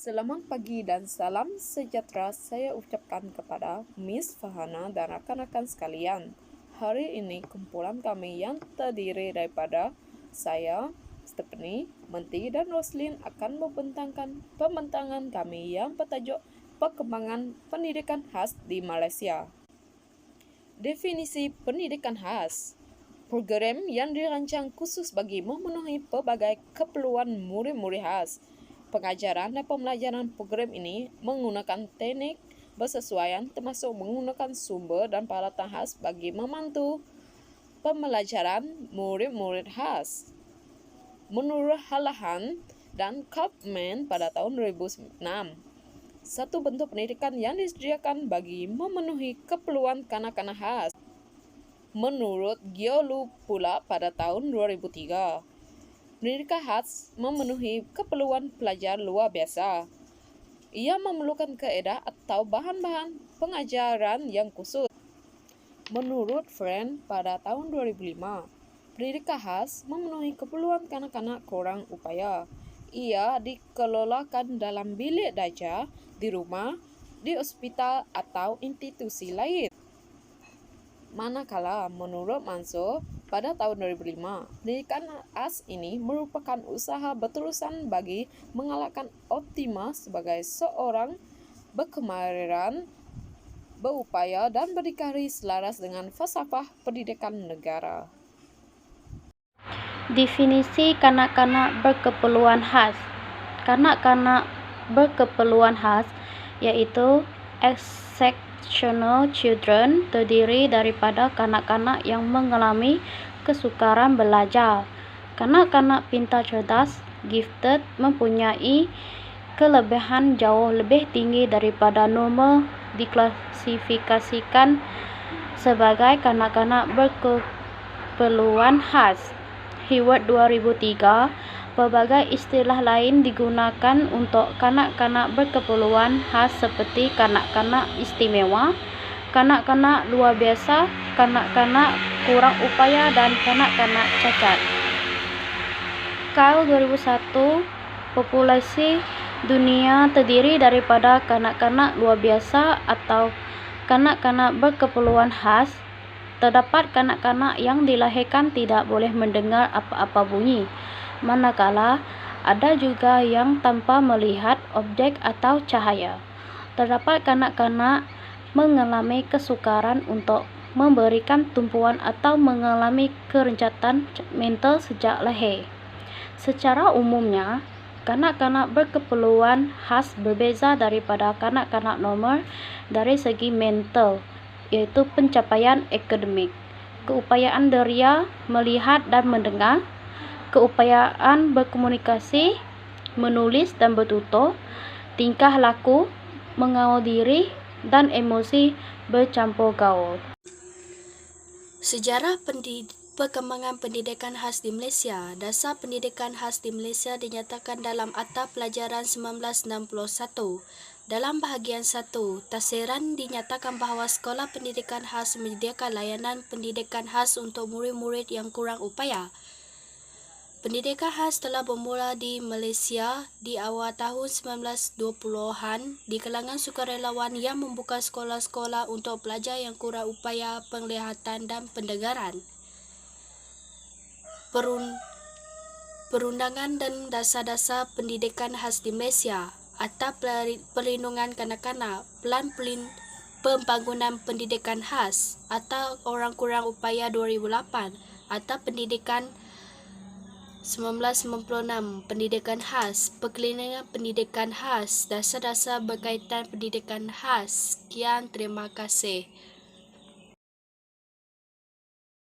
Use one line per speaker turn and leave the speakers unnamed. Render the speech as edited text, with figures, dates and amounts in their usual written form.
Selamat pagi dan salam sejahtera saya ucapkan kepada Miss Fahana dan rekan-rekan sekalian. Hari ini kumpulan kami yang terdiri daripada saya, Stephanie, Menti, dan Roslin akan membentangkan pembentangan kami yang bertajuk Perkembangan Pendidikan Khas di Malaysia. Definisi pendidikan khas: program yang dirancang khusus bagi memenuhi pelbagai keperluan murid-murid khas. Pengajaran dan pembelajaran program ini menggunakan teknik bersesuaian termasuk menggunakan sumber dan peralatan khas bagi membantu pembelajaran murid-murid khas. Menurut Halahan dan Kaufman pada tahun 2006, satu bentuk pendidikan yang disediakan bagi memenuhi keperluan kanak-kanak khas. Menurut Giolu pula pada tahun 2003, pendidikan khas memenuhi keperluan pelajar luar biasa. Ia memerlukan kaedah atau bahan-bahan pengajaran yang khusus. Menurut Friend pada tahun 2005, pendidikan khas memenuhi keperluan kanak-kanak kurang upaya. Ia dikelolakan dalam bilik darjah, di rumah, di hospital atau institusi lain. Manakala menurut Mansur pada tahun 2005, pendidikan khas ini merupakan usaha berterusan bagi mengalahkan optima sebagai seorang berkemahiran, berupaya dan berdikari selaras dengan falsafah pendidikan negara.
Definisi kanak-kanak berkeperluan khas. Kanak-kanak berkeperluan khas yaitu exceptional children terdiri daripada kanak-kanak yang mengalami kesukaran belajar. Kanak-kanak pintar cerdas, gifted, mempunyai kelebihan jauh lebih tinggi daripada normal, diklasifikasikan sebagai kanak-kanak berkeperluan khas. Hayward 2003, pelbagai istilah lain digunakan untuk kanak-kanak berkeperluan khas seperti kanak-kanak istimewa, kanak-kanak luar biasa, kanak-kanak kurang upaya, dan kanak-kanak cacat. Kyle 2001, populasi dunia terdiri daripada kanak-kanak luar biasa atau kanak-kanak berkeperluan khas. Terdapat kanak-kanak yang dilahirkan tidak boleh mendengar apa-apa bunyi, manakala ada juga yang tanpa melihat objek atau cahaya. Terdapat kanak-kanak mengalami kesukaran untuk memberikan tumpuan atau mengalami kerencatan mental sejak lahir. Secara umumnya, kanak-kanak berkeperluan khas berbeza daripada kanak-kanak normal dari segi mental, yaitu pencapaian akademik, keupayaan deria melihat dan mendengar, keupayaan berkomunikasi, menulis dan bertutur, tingkah laku, mengawal diri, dan emosi bercampur gaul.
Sejarah perkembangan pendidikan khas di Malaysia. Dasar pendidikan khas di Malaysia dinyatakan dalam Akta Pelajaran 1961. Dalam bahagian 1, tafsiran dinyatakan bahawa sekolah pendidikan khas menyediakan layanan pendidikan khas untuk murid-murid yang kurang upaya. Pendidikan khas telah bermula di Malaysia di awal tahun 1920-an di kalangan sukarelawan yang membuka sekolah-sekolah untuk pelajar yang kurang upaya penglihatan dan pendengaran. Perundangan dan dasar-dasar pendidikan khas di Malaysia, Akta Perlindungan Kanak-kanak, Pelan Pembangunan Pendidikan Khas, Akta Orang Kurang Upaya 2008, Akta Pendidikan 1996, Pendidikan Khas, Perkelilingan Pendidikan Khas, Dasar-dasar berkaitan pendidikan khas. Sekian, terima kasih.